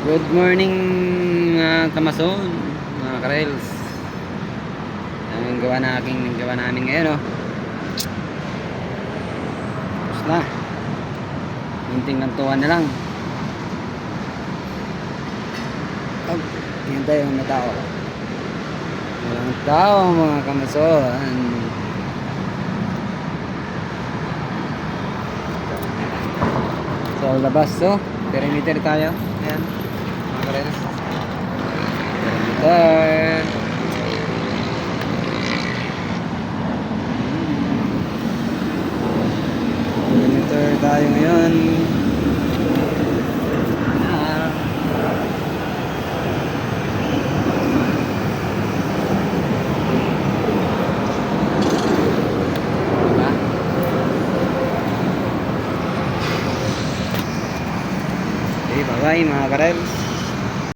Good morning mga kamason, mga karels. Ang gawa namin ngayon, oh. Tapos na. Hinting ng tuwan na lang. Hintay yung na tao. Walang tao mga kamason. So labas, oh. Perimeter tayo. Ayan. Mga karels. Perimeter. Perimeter tayo ngayon. Diba? Okay, bye bye mga karels.